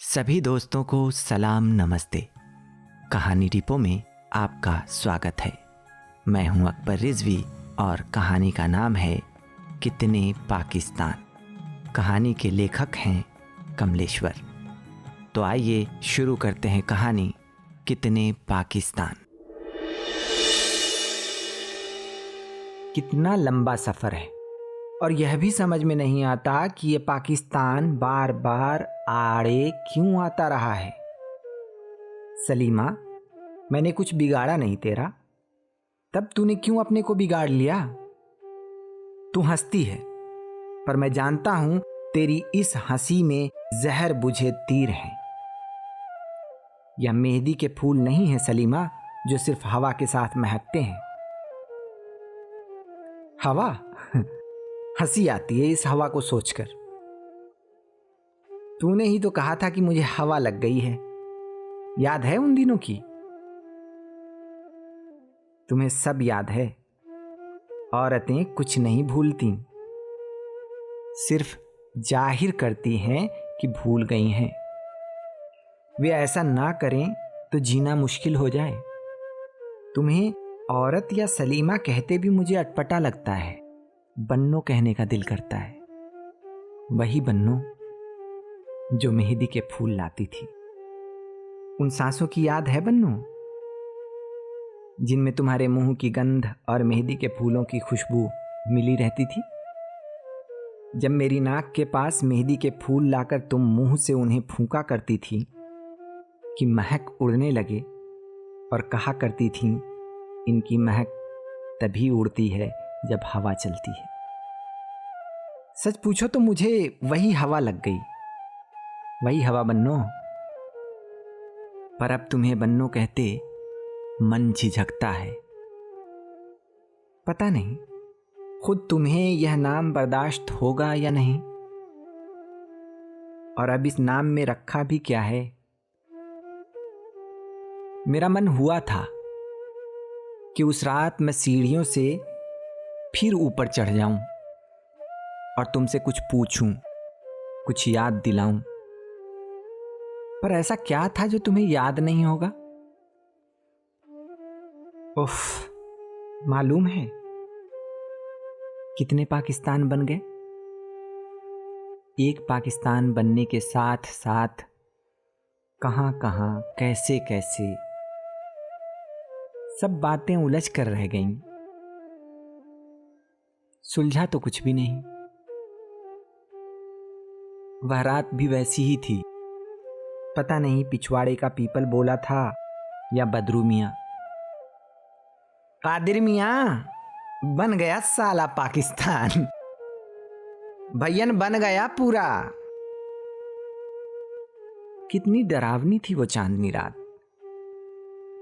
सभी दोस्तों को सलाम नमस्ते। कहानी डिपो में आपका स्वागत है। मैं हूं अकबर रिजवी और कहानी का नाम है कितने पाकिस्तान। कहानी के लेखक हैं कमलेश्वर। तो आइए शुरू करते हैं कहानी कितने पाकिस्तान। कितना लंबा सफ़र है और यह भी समझ में नहीं आता कि ये पाकिस्तान बार बार आड़े क्यों आता रहा है। सलीमा, मैंने कुछ बिगाड़ा नहीं तेरा, तब तूने क्यों अपने को बिगाड़ लिया? तू हंसती है पर मैं जानता हूं तेरी इस हंसी में जहर बुझे तीर हैं। यह मेहंदी के फूल नहीं है सलीमा, जो सिर्फ हवा के साथ महकते हैं। हवा? हंसी आती है इस हवा को सोचकर। तूने ही तो कहा था कि मुझे हवा लग गई है, याद है उन दिनों की? तुम्हें सब याद है। औरतें कुछ नहीं भूलती, सिर्फ जाहिर करती हैं कि भूल गई हैं। वे ऐसा ना करें तो जीना मुश्किल हो जाए। तुम्हें औरत या सलीमा कहते भी मुझे अटपटा लगता है। बन्नो कहने का दिल करता है। वही बन्नो जो मेहंदी के फूल लाती थी। उन सांसों की याद है बन्नो, जिनमें तुम्हारे मुंह की गंध और मेहंदी के फूलों की खुशबू मिली रहती थी। जब मेरी नाक के पास मेहंदी के फूल लाकर तुम मुंह से उन्हें फूंका करती थी कि महक उड़ने लगे, और कहा करती थी इनकी महक तभी उड़ती है जब हवा चलती है। सच पूछो तो मुझे वही हवा लग गई, वही हवा बन्नो। पर अब तुम्हें बन्नो कहते मन झिझकता है। पता नहीं खुद तुम्हें यह नाम बर्दाश्त होगा या नहीं। और अब इस नाम में रखा भी क्या है। मेरा मन हुआ था कि उस रात मैं सीढ़ियों से फिर ऊपर चढ़ जाऊं और तुमसे कुछ पूछूं, कुछ याद दिलाऊं। पर ऐसा क्या था जो तुम्हें याद नहीं होगा? उफ, मालूम है कितने पाकिस्तान बन गए। एक पाकिस्तान बनने के साथ साथ कहां कहां, कैसे कैसे सब बातें उलझ कर रह गईं। सुलझा तो कुछ भी नहीं। वह रात भी वैसी ही थी। पता नहीं पिछवाड़े का पीपल बोला था या बदरू मियां। कादिर मियां बन गया साला पाकिस्तान, भैयन बन गया पूरा। कितनी डरावनी थी वो चांदनी रात।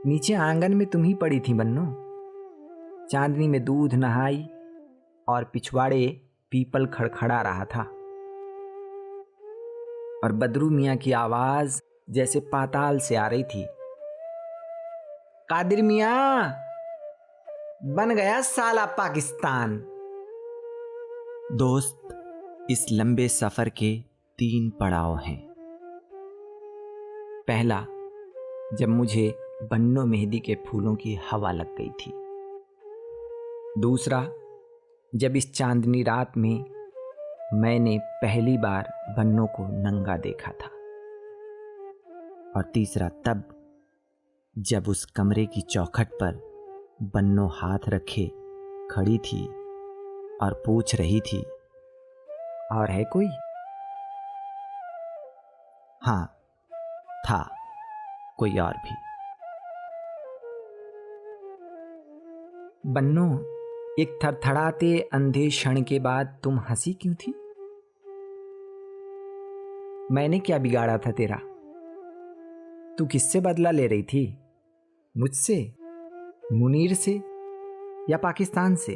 नीचे आंगन में तुम ही पड़ी थी बन्नो। चांदनी में दूध नहाई और पिछवाड़े पीपल खड़खड़ा रहा था, और बदरू मियां की आवाज जैसे पाताल से आ रही थी। कादिर मियां बन गया साला पाकिस्तान। दोस्त, इस लंबे सफर के 3 पड़ाव हैं। पहला, जब मुझे बन्नो मेहंदी के फूलों की हवा लग गई थी। दूसरा, जब इस चांदनी रात में मैंने पहली बार बन्नो को नंगा देखा था। और तीसरा, तब जब उस कमरे की चौखट पर बन्नो हाथ रखे खड़ी थी और पूछ रही थी, और है कोई? हाँ, था कोई और भी। बन्नो, एक थरथराते अंधे क्षण के बाद तुम हंसी क्यों थी? मैंने क्या बिगाड़ा था तेरा? तू किससे बदला ले रही थी? मुझसे, मुनीर से, या पाकिस्तान से?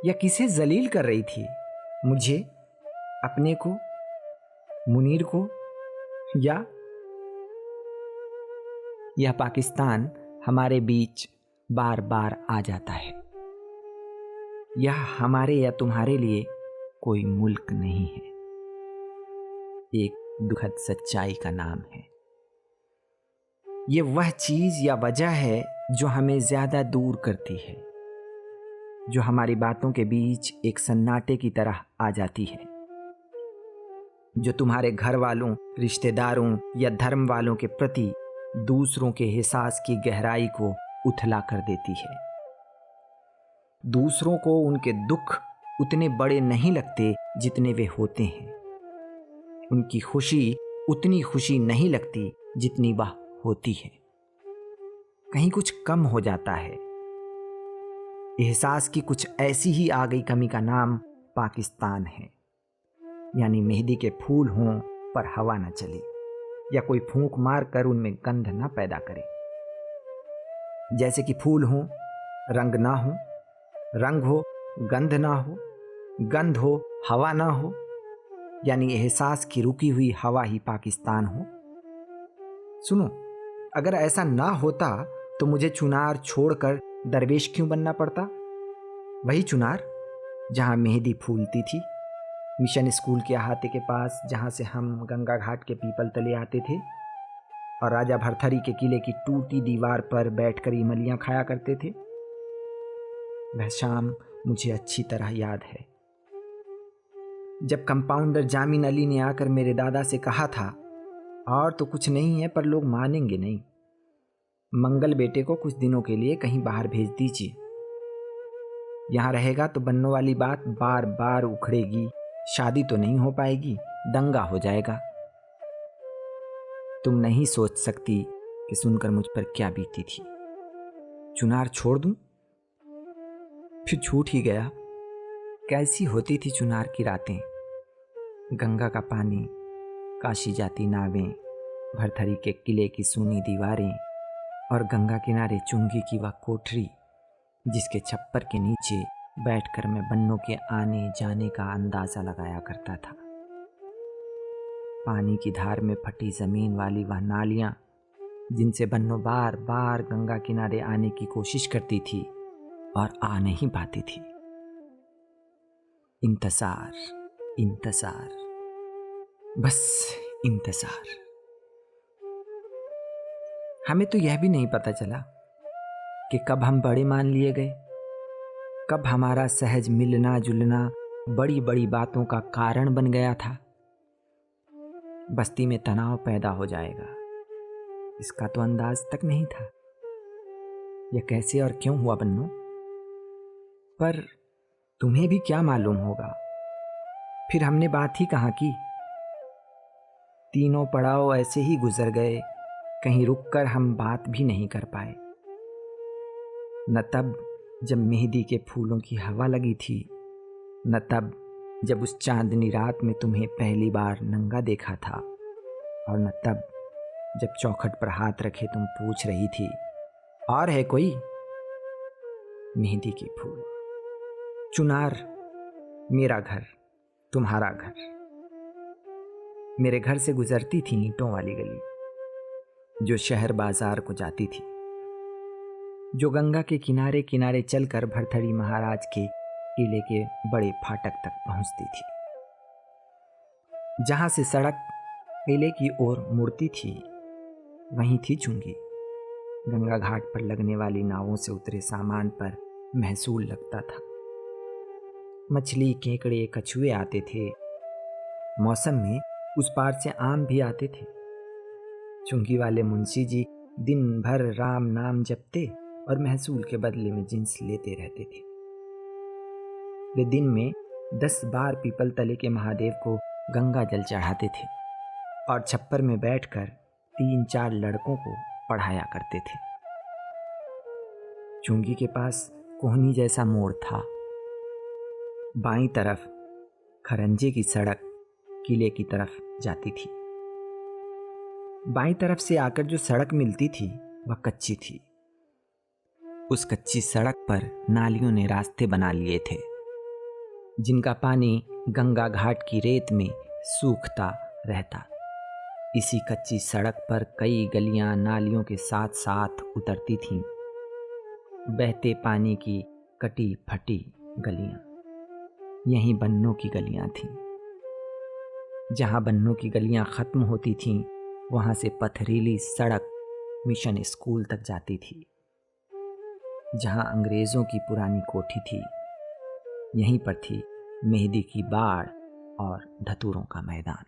या किसे जलील कर रही थी? मुझे, अपने को, मुनीर को, या यह पाकिस्तान हमारे बीच बार बार आ जाता है। यह हमारे या तुम्हारे लिए कोई मुल्क नहीं है, एक दुखद सच्चाई का नाम है। ये वह चीज या वजह है जो हमें ज्यादा दूर करती है, जो हमारी बातों के बीच एक सन्नाटे की तरह आ जाती है, जो तुम्हारे घर वालों, रिश्तेदारों या धर्म वालों के प्रति दूसरों के एहसास की गहराई को उथला कर देती है। दूसरों को उनके दुख उतने बड़े नहीं लगते जितने वे होते हैं, उनकी खुशी उतनी खुशी नहीं लगती जितनी वह होती है। कहीं कुछ कम हो जाता है। एहसास की कुछ ऐसी ही आ गई कमी का नाम पाकिस्तान है। यानी मेहंदी के फूल हों पर हवा न चले, या कोई फूंक मार कर उनमें गंध न पैदा करे। जैसे कि फूल हो, रंग ना हो, रंग हो, गंध ना हो, गंध हो, हवा ना हो, यानी एहसास की रुकी हुई हवा ही पाकिस्तान हो। सुनो, अगर ऐसा ना होता तो मुझे चुनार छोड़कर दरवेश क्यों बनना पड़ता? वही चुनार जहां मेहंदी फूलती थी, मिशन स्कूल के अहाते के पास, जहां से हम गंगा घाट के पीपल तले आते थे और राजा भरथरी के किले की टूटी दीवार पर बैठकर इमलियां खाया करते थे। वह शाम मुझे अच्छी तरह याद है, जब कंपाउंडर जामिन अली ने आकर मेरे दादा से कहा था, और तो कुछ नहीं है पर लोग मानेंगे नहीं, मंगल बेटे को कुछ दिनों के लिए कहीं बाहर भेज दीजिए, यहां रहेगा तो बन्नों वाली बात बार बार उखड़ेगी, शादी तो नहीं हो पाएगी, दंगा हो जाएगा। तुम नहीं सोच सकती कि सुनकर मुझ पर क्या बीती थी। चुनार छोड़ दूं? फिर छूट ही गया। कैसी होती थी चुनार की रातें, गंगा का पानी, काशी जाती नावें, भरथरी के किले की सूनी दीवारें और गंगा किनारे चुंगी की वह कोठरी जिसके छप्पर के नीचे बैठकर मैं बन्नों के आने जाने का अंदाजा लगाया करता था। पानी की धार में फटी जमीन वाली वह नालियां जिनसे बन्नों बार बार गंगा किनारे आने की कोशिश करती थी और आ नहीं पाती थी। इंतजार, इंतजार, बस इंतजार। हमें तो यह भी नहीं पता चला कि कब हम बड़े मान लिए गए, कब हमारा सहज मिलना जुलना बड़ी बड़ी बातों का कारण बन गया था। बस्ती में तनाव पैदा हो जाएगा, इसका तो अंदाज तक नहीं था। यह कैसे और क्यों हुआ बन्नो? पर तुम्हें भी क्या मालूम होगा, फिर हमने बात ही कहाँ की। तीनों पड़ाव ऐसे ही गुजर गए, कहीं रुककर हम बात भी नहीं कर पाए। न तब जब मेहंदी के फूलों की हवा लगी थी, न तब जब उस चांदनी रात में तुम्हें पहली बार नंगा देखा था, और न तब जब चौखट पर हाथ रखे तुम पूछ रही थी, और है कोई? मेहंदी के फूल, चुनार, मेरा घर, तुम्हारा घर। मेरे घर से गुजरती थी ईंटों वाली गली जो शहर बाजार को जाती थी, जो गंगा के किनारे किनारे चलकर भरथरी महाराज के किले के बड़े फाटक तक पहुंचती थी, जहां से सड़क किले की ओर मुड़ती थी। वहीं थी चुंगी। गंगा घाट पर लगने वाली नावों से उतरे सामान पर महसूल लगता था। मछली, केकड़े, कछुए आते थे। मौसम में उस पार से आम भी आते थे। चुंगी वाले मुंशी जी दिन भर राम नाम जपते और महसूल के बदले में जिन्स लेते रहते थे। वे दिन में 10 बार पीपल तले के महादेव को गंगा जल चढ़ाते थे और छप्पर में बैठकर 3-4 लड़कों को पढ़ाया करते थे। चुंगी के पास कोहनी जैसा मोड़ था। बाईं तरफ खरंजे की सड़क किले की तरफ जाती थी। बाईं तरफ से आकर जो सड़क मिलती थी वह कच्ची थी। उस कच्ची सड़क पर नालियों ने रास्ते बना लिए थे, जिनका पानी गंगा घाट की रेत में सूखता रहता। इसी कच्ची सड़क पर कई गलियां नालियों के साथ साथ उतरती थीं। बहते पानी की कटी फटी गलियां, यहीं बन्नों की गलियां थीं। जहां बन्नों की गलियां खत्म होती थीं, वहां से पथरीली सड़क मिशन स्कूल तक जाती थी। जहां अंग्रेजों की पुरानी कोठी थी, यहीं पर थी मेहंदी की बाड़ और धतूरों का मैदान।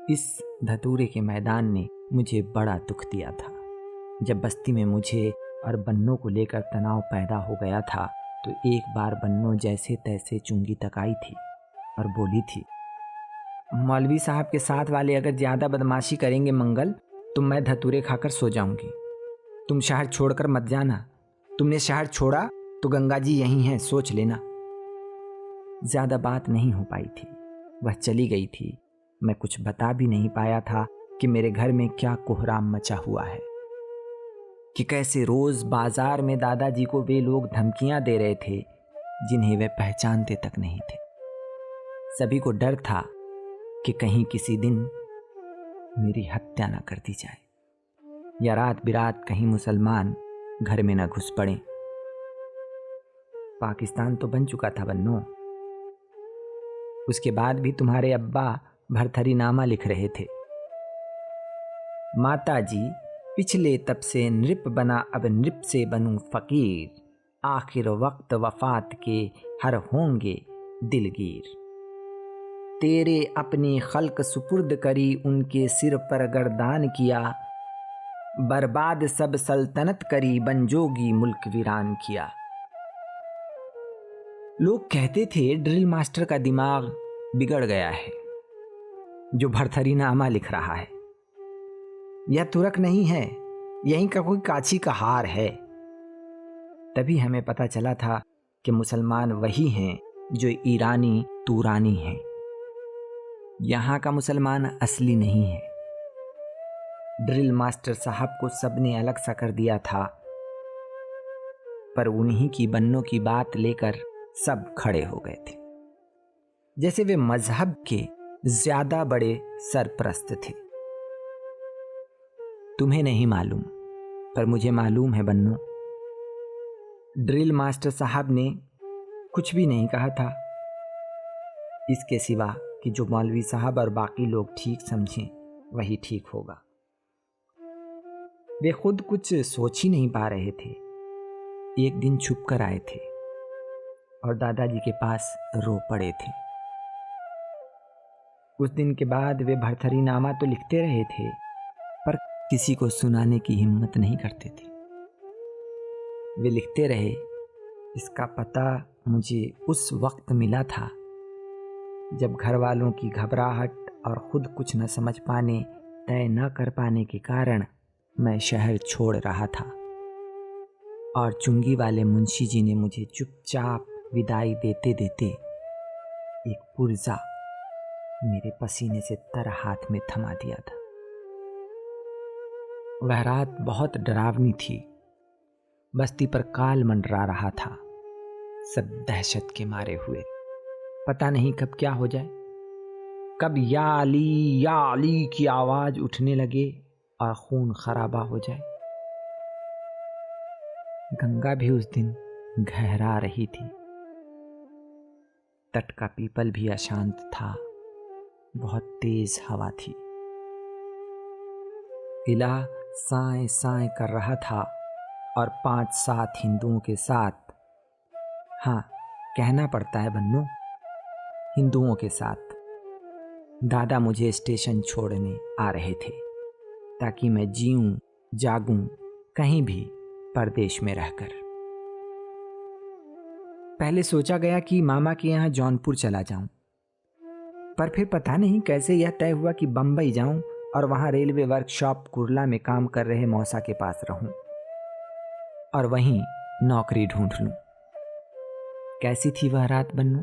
इस धतूरे के मैदान ने मुझे बड़ा दुख दिया था। जब बस्ती में मुझे और बन्नों को लेकर तनाव पैदा हो गया था, तो एक बार बन्नों जैसे तैसे चुंगी तक आई थी और बोली थी, मौलवी साहब के साथ वाले अगर ज़्यादा बदमाशी करेंगे मंगल, तो मैं धतूरे खाकर सो जाऊंगी। तुम शहर छोड़कर मत जाना। तुमने शहर छोड़ा तो गंगा जी यहीं हैं, सोच लेना। ज़्यादा बात नहीं हो पाई थी, वह चली गई थी। मैं कुछ बता भी नहीं पाया था कि मेरे घर में क्या कोहराम मचा हुआ है, कि कैसे रोज बाजार में दादाजी को वे लोग धमकियां दे रहे थे जिन्हें वे पहचानते तक नहीं थे। सभी को डर था कि कहीं किसी दिन मेरी हत्या न कर दी जाए, या रात बिरात कहीं मुसलमान घर में न घुस पड़े। पाकिस्तान तो बन चुका था बन्नो। उसके बाद भी तुम्हारे अब्बा भरथरीनामा लिख रहे थे, माताजी पिछले तब से नृप बना, अब नृप से बनूं फकीर, आखिर वक्त वफात के हर होंगे दिलगीर। तेरे अपनी खल्क सुपुर्द करी, उनके सिर पर गर्दान किया, बर्बाद सब सल्तनत करी, बनजोगी मुल्क वीरान किया। लोग कहते थे ड्रिल मास्टर का दिमाग बिगड़ गया है जो भरथरीनामा लिख रहा है। यह तुरक नहीं है, यहीं का कोई काची का हार है। तभी हमें पता चला था कि मुसलमान वही हैं जो ईरानी तूरानी हैं। यहाँ का मुसलमान असली नहीं है। ड्रिल मास्टर साहब को सबने अलग सा कर दिया था, पर उन्हीं की बन्नों की बात लेकर सब खड़े हो गए थे, जैसे वे मजहब के ज्यादा बड़े सरप्रस्त थे। तुम्हें नहीं मालूम, पर मुझे मालूम है बन्नो। ड्रिल मास्टर साहब ने कुछ भी नहीं कहा था, इसके सिवा कि जो मौलवी साहब और बाकी लोग ठीक समझें वही ठीक होगा। वे खुद कुछ सोच ही नहीं पा रहे थे। एक दिन छुप कर आए थे और दादाजी के पास रो पड़े थे। उस दिन के बाद वे भरथरीनामा तो लिखते रहे थे, पर किसी को सुनाने की हिम्मत नहीं करते थे। वे लिखते रहे, इसका पता मुझे उस वक्त मिला था जब घर वालों की घबराहट और खुद कुछ न समझ पाने, तय न कर पाने के कारण मैं शहर छोड़ रहा था, और चुंगी वाले मुंशी जी ने मुझे चुपचाप विदाई देते देते एक पुर्जा मेरे पसीने से तर हाथ में थमा दिया था। वह रात बहुत डरावनी थी। बस्ती पर काल मंडरा रहा था। सब दहशत के मारे हुए, पता नहीं कब क्या हो जाए, कब या अली की आवाज उठने लगे और खून खराबा हो जाए। गंगा भी उस दिन गहरा रही थी। तट का पीपल भी अशांत था, बहुत तेज हवा थी। किला साए साए कर रहा था और 5-7 हिंदुओं के साथ, हाँ कहना पड़ता है बन्नू, हिंदुओं के साथ दादा मुझे स्टेशन छोड़ने आ रहे थे, ताकि मैं जीऊं जागूं कहीं भी परदेश में रहकर। पहले सोचा गया कि मामा के यहाँ जौनपुर चला जाऊं, पर फिर पता नहीं कैसे यह तय हुआ कि बंबई जाऊं और वहां रेलवे वर्कशॉप कुर्ला में काम कर रहे मौसा के पास रहूं और वहीं नौकरी ढूंढ लूं। कैसी थी वह रात बन्नू,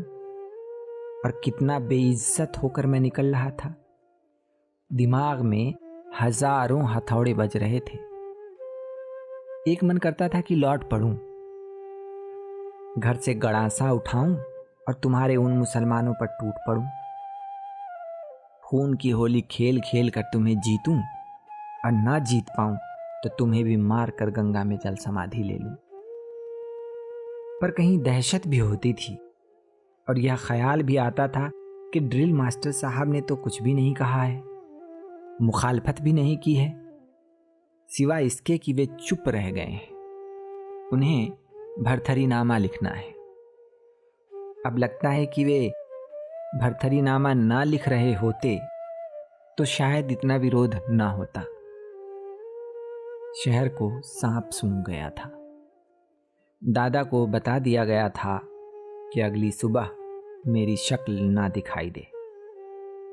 और कितना बेइज्जत होकर मैं निकल रहा था। दिमाग में हजारों हथौड़े बज रहे थे। एक मन करता था कि लौट पड़ूं, घर से गड़ासा उठाऊं और तुम्हारे उन मुसलमानों पर टूट पड़ूं, खून की होली खेल खेल कर तुम्हें जीतूं, और ना जीत पाऊं तो तुम्हें भी मार कर गंगा में जल समाधि ले लूं। पर कहीं दहशत भी होती थी और यह ख्याल भी आता था कि ड्रिल मास्टर साहब ने तो कुछ भी नहीं कहा है, मुखालफत भी नहीं की है, सिवाय इसके कि वे चुप रह गए हैं। उन्हें भरथरीनामा लिखना है। अब लगता है कि वे भरथरीनामा ना लिख रहे होते तो शायद इतना विरोध ना होता। शहर को सांप सूंघ गया था। दादा को बता दिया गया था कि अगली सुबह मेरी शक्ल ना दिखाई दे।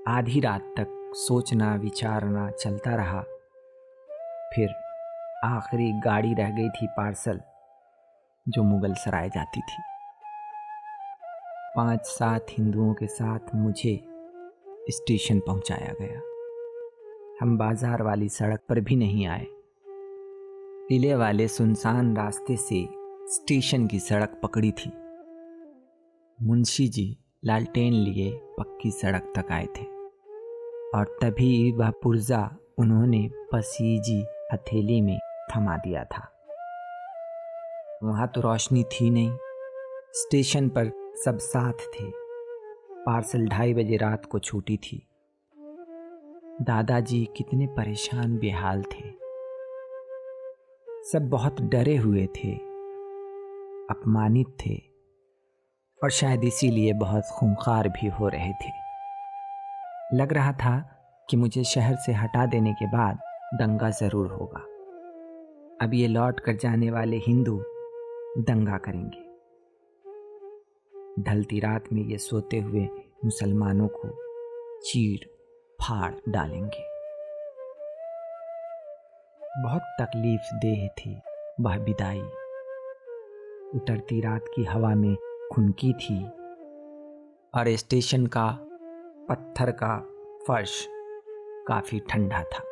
आधी रात तक सोचना विचारना चलता रहा। फिर आखिरी गाड़ी रह गई थी पार्सल, जो मुगल सराय जाती थी। 5-7 हिंदुओं के साथ मुझे स्टेशन पहुंचाया गया। हम बाजार वाली सड़क पर भी नहीं आए। किले वाले सुनसान रास्ते से स्टेशन की सड़क पकड़ी थी। मुंशी जी लालटेन लिए पक्की सड़क तक आए थे और तभी वह पुर्जा उन्होंने पसीजी हथेली में थमा दिया था। वहां तो रोशनी थी नहीं। स्टेशन पर सब साथ थे। पार्सल 2:30 बजे रात को छूटी थी। दादाजी कितने परेशान बेहाल थे। सब बहुत डरे हुए थे, अपमानित थे और शायद इसीलिए बहुत खूंखार भी हो रहे थे। लग रहा था कि मुझे शहर से हटा देने के बाद दंगा जरूर होगा। अब ये लौट कर जाने वाले हिंदू दंगा करेंगे। ढलती रात में ये सोते हुए मुसलमानों को चीर फाड़ डालेंगे। बहुत तकलीफ देह थी वह विदाई। उतरती रात की हवा में खुनकी थी और स्टेशन का पत्थर का फर्श काफी ठंडा था।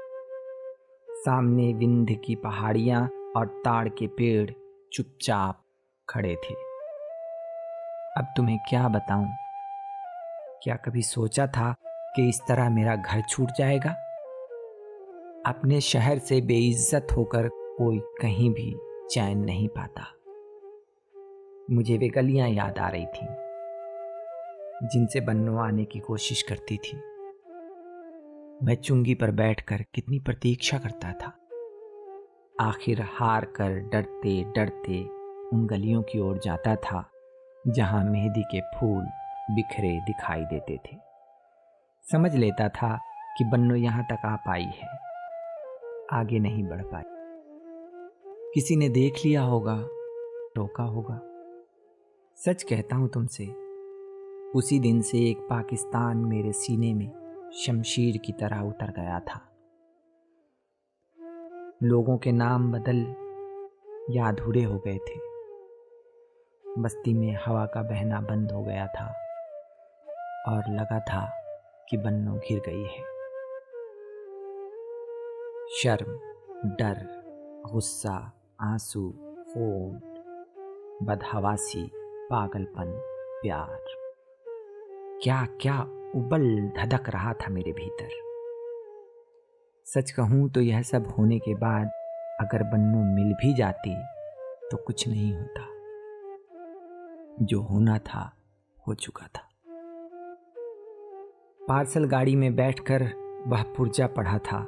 सामने विंध्य की पहाड़ियां और ताड़ के पेड़ चुपचाप खड़े थे। अब तुम्हें क्या बताऊं? क्या कभी सोचा था कि इस तरह मेरा घर छूट जाएगा? अपने शहर से बेइज्जत होकर कोई कहीं भी चैन नहीं पाता। मुझे वे गलियां याद आ रही थीं जिनसे बन्नो आने की कोशिश करती थी। मैं चुंगी पर बैठकर कितनी प्रतीक्षा करता था। आखिर हार कर डरते डरते उन गलियों की ओर जाता था जहां मेहंदी के फूल बिखरे दिखाई देते थे। समझ लेता था कि बन्नो यहां तक आ पाई है, आगे नहीं बढ़ पाई। किसी ने देख लिया होगा, रोका होगा। सच कहता हूं तुमसे, उसी दिन से एक पाकिस्तान मेरे सीने में शमशीर की तरह उतर गया था। लोगों के नाम बदल या अधूरे हो गए थे। बस्ती में हवा का बहना बंद हो गया था और लगा था कि बन्नो घिर गई है। शर्म, डर, गुस्सा, आंसू, होंठ, बदहवासी, पागलपन, प्यार, क्या क्या उबल धधक रहा था मेरे भीतर। सच कहूं तो यह सब होने के बाद अगर बन्नो मिल भी जाती तो कुछ नहीं होता। जो होना था हो चुका था। पार्सल गाड़ी में बैठकर वह पुर्जा पढ़ा था।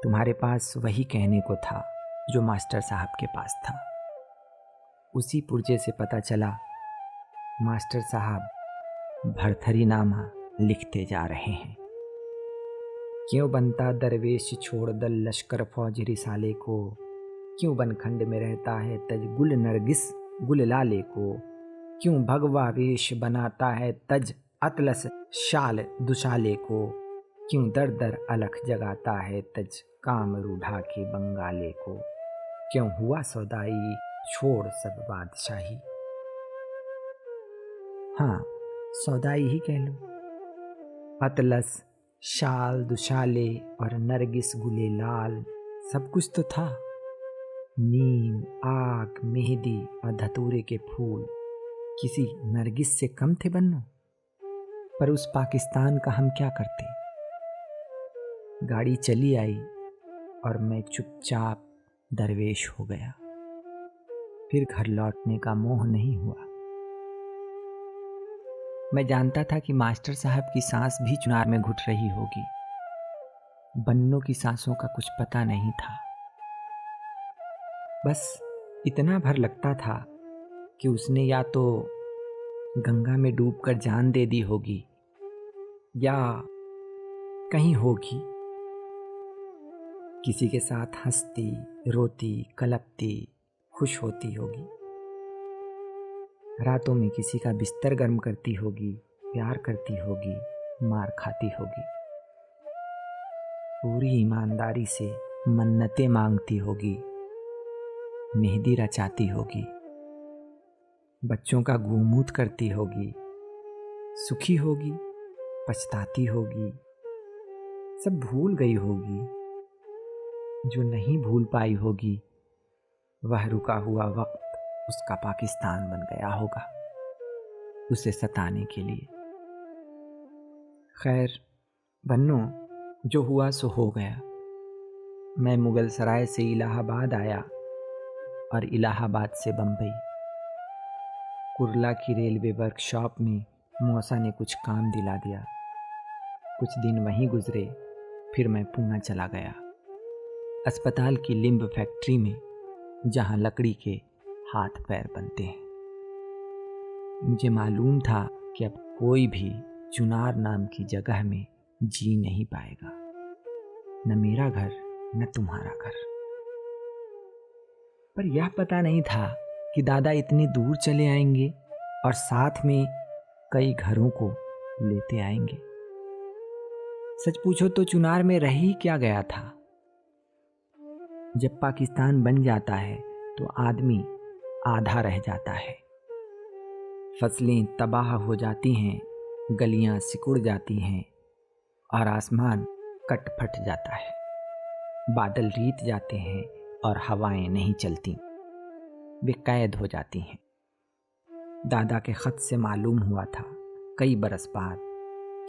तुम्हारे पास वही कहने को था जो मास्टर साहब के पास था। उसी पुर्जे से पता चला मास्टर साहब भरथरीनामा लिखते जा रहे हैं। क्यों बनता दरवेश छोड़ दल लश्कर फौज रिसाले को, क्यों बनखंड में रहता है तज गुल नरगिस गुल लाले को, क्यों भगवा वेश बनाता है तज अतलस शाल दुशाले को, क्यों दर दर अलख जगाता है तज काम रूढ़ा के बंगाले को, क्यों हुआ सौदाई छोड़ सब बादशाही। हाँ, सौदाई ही कह लो। अतलस, शाल, दुशाले और नरगिस गुले लाल सब कुछ तो था। नीम, आग, मेहंदी और धतूरे के फूल किसी नरगिस से कम थे बन्नो। पर उस पाकिस्तान का हम क्या करते। गाड़ी चली आई और मैं चुपचाप दरवेश हो गया। फिर घर लौटने का मोह नहीं हुआ। मैं जानता था कि मास्टर साहब की सांस भी चुनार में घुट रही होगी। बन्नों की सांसों का कुछ पता नहीं था। बस इतना भर लगता था कि उसने या तो गंगा में डूबकर जान दे दी होगी या कहीं होगी, किसी के साथ हंसती, रोती, कलपती, खुश होती होगी। रातों में किसी का बिस्तर गर्म करती होगी, प्यार करती होगी, मार खाती होगी। पूरी ईमानदारी से मन्नतें मांगती होगी, मेहंदी रचाती होगी, बच्चों का गूमूत करती होगी, सुखी होगी, पछताती होगी, सब भूल गई होगी। जो नहीं भूल पाई होगी वह रुका हुआ वक्त उसका पाकिस्तान बन गया होगा उसे सताने के लिए। खैर बन्नो, जो हुआ सो हो गया। मैं मुगल सराय से इलाहाबाद आया और इलाहाबाद से बम्बई। कुर्ला की रेलवे वर्कशॉप में मौसा ने कुछ काम दिला दिया। कुछ दिन वहीं गुजरे, फिर मैं पूना चला गया, अस्पताल की लिम्ब फैक्ट्री में, जहां लकड़ी के हाथ पैर बनते हैं। मुझे मालूम था कि अब कोई भी चुनार नाम की जगह में जी नहीं पाएगा, न मेरा घर न तुम्हारा घर। पर यह पता नहीं था कि दादा इतनी दूर चले आएंगे और साथ में कई घरों को लेते आएंगे। सच पूछो तो चुनार में रह ही क्या गया था। जब पाकिस्तान बन जाता है तो आदमी आधा रह जाता है। फसलें तबाह हो जाती हैं, गलियां सिकुड़ जाती हैं और आसमान कट फट जाता है। बादल रीत जाते हैं और हवाएं नहीं चलती, वे कैद हो जाती हैं। दादा के खत से मालूम हुआ था कई बरस बाद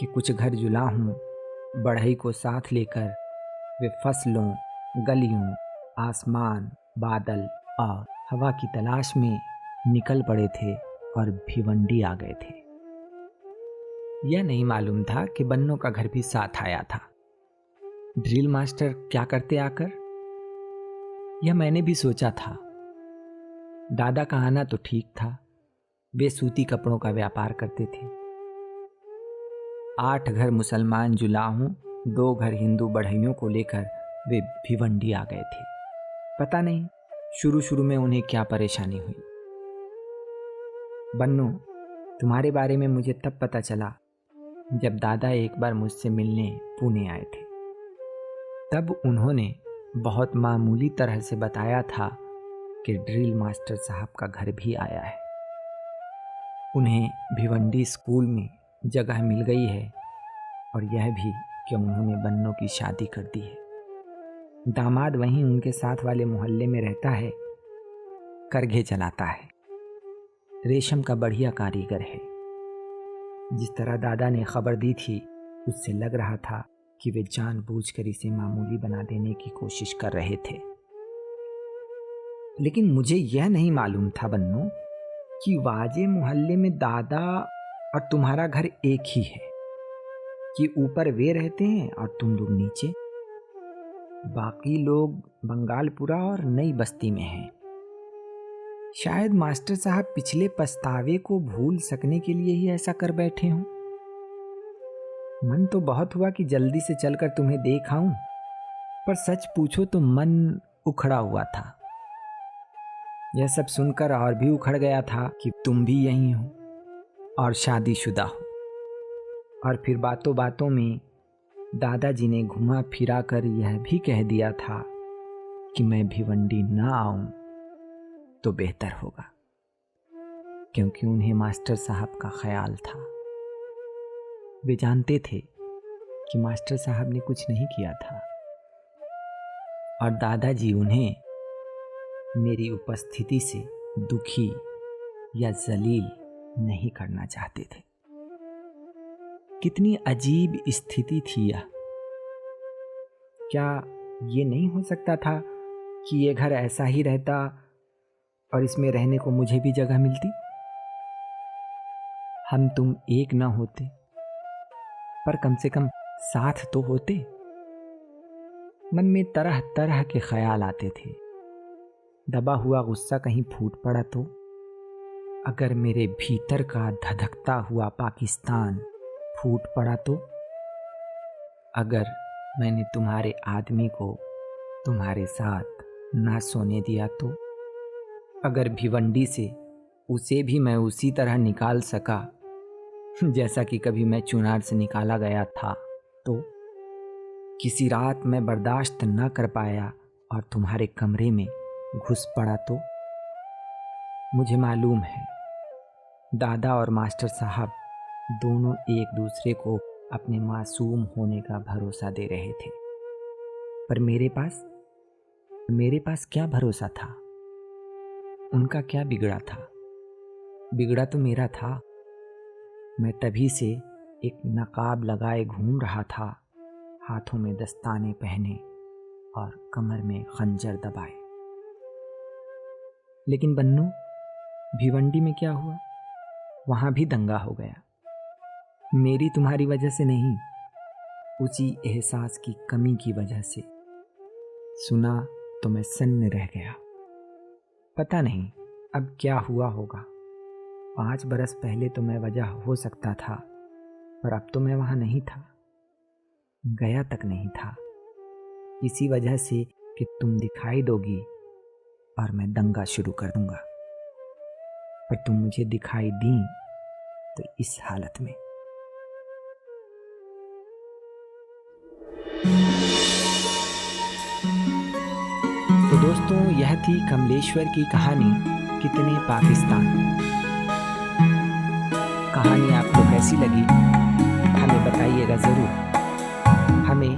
कि कुछ घर जुला हूं, बढ़ई को साथ लेकर वे फसलों, गलियों, आसमान, बादल और हवा की तलाश में निकल पड़े थे और भिवंडी आ गए थे। यह नहीं मालूम था कि बन्नों का घर भी साथ आया था। ड्रिल मास्टर क्या करते आकर, यह मैंने भी सोचा था। दादा का आना तो ठीक था, वे सूती कपड़ों का व्यापार करते थे। 8 घर मुसलमान जुलाहों, 2 घर हिंदू बढ़इयों को लेकर वे भिवंडी आ गए थे। पता नहीं शुरू शुरू में उन्हें क्या परेशानी हुई। बन्नो, तुम्हारे बारे में मुझे तब पता चला जब दादा एक बार मुझसे मिलने पुणे आए थे। तब उन्होंने बहुत मामूली तरह से बताया था कि ड्रिल मास्टर साहब का घर भी आया है। उन्हें भिवंडी स्कूल में जगह मिल गई है और यह भी कि उन्होंने बन्नों की शादी कर दी है। दामाद वहीं उनके साथ वाले मोहल्ले में रहता है, करघे चलाता है, रेशम का बढ़िया कारीगर है। जिस तरह दादा ने खबर दी थी उससे लग रहा था कि वे जानबूझकर इसे मामूली बना देने की कोशिश कर रहे थे। लेकिन मुझे यह नहीं मालूम था बन्नो कि वाजे मोहल्ले में दादा और तुम्हारा घर एक ही है, कि ऊपर वे रहते हैं और तुम लोग नीचे। बाकी लोग बंगालपुरा और नई बस्ती में हैं। शायद मास्टर साहब पिछले पछतावे को भूल सकने के लिए ही ऐसा कर बैठे हों। मन तो बहुत हुआ कि जल्दी से चलकर तुम्हें देख आऊं, पर सच पूछो तो मन उखड़ा हुआ था। यह सब सुनकर और भी उखड़ गया था कि तुम भी यहीं हो और शादीशुदा हो। और फिर बातों बातों में दादाजी ने घुमा फिरा कर यह भी कह दिया था कि मैं भिवंडी ना आऊं तो बेहतर होगा, क्योंकि उन्हें मास्टर साहब का ख्याल था। वे जानते थे कि मास्टर साहब ने कुछ नहीं किया था और दादाजी उन्हें मेरी उपस्थिति से दुखी या जलील नहीं करना चाहते थे। कितनी अजीब स्थिति थी यह। क्या ये नहीं हो सकता था कि ये घर ऐसा ही रहता और इसमें रहने को मुझे भी जगह मिलती। हम तुम एक न होते, पर कम से कम साथ तो होते। मन में तरह तरह के ख्याल आते थे। दबा हुआ गुस्सा कहीं फूट पड़ा तो, अगर मेरे भीतर का धधकता हुआ पाकिस्तान फूट पड़ा तो, अगर मैंने तुम्हारे आदमी को तुम्हारे साथ ना सोने दिया तो, अगर भिवंडी से उसे भी मैं उसी तरह निकाल सका जैसा कि कभी मैं चुनार से निकाला गया था, तो किसी रात मैं बर्दाश्त न कर पाया और तुम्हारे कमरे में घुस पड़ा तो, मुझे मालूम है दादा और मास्टर साहब दोनों एक दूसरे को अपने मासूम होने का भरोसा दे रहे थे, पर मेरे पास क्या भरोसा था? उनका क्या बिगड़ा था? बिगड़ा तो मेरा था। मैं तभी से एक नकाब लगाए घूम रहा था, हाथों में दस्ताने पहने और कमर में खंजर दबाए। लेकिन बन्नू, भिवंडी में क्या हुआ? वहां भी दंगा हो गया। मेरी तुम्हारी वजह से नहीं, उसी एहसास की कमी की वजह से। सुना तो मैं सन्न रह गया। पता नहीं अब क्या हुआ होगा। 5 बरस पहले तो मैं वजह हो सकता था, पर अब तो मैं वहां नहीं था, गया तक नहीं था। इसी वजह से कि तुम दिखाई दोगी और मैं दंगा शुरू कर दूंगा। पर तुम मुझे दिखाई दी तो इस हालत में। तो दोस्तों, यह थी कमलेश्वर की कहानी कितने पाकिस्तान। कहानी आपको कैसी लगी हमें बताइएगा ज़रूर। हमें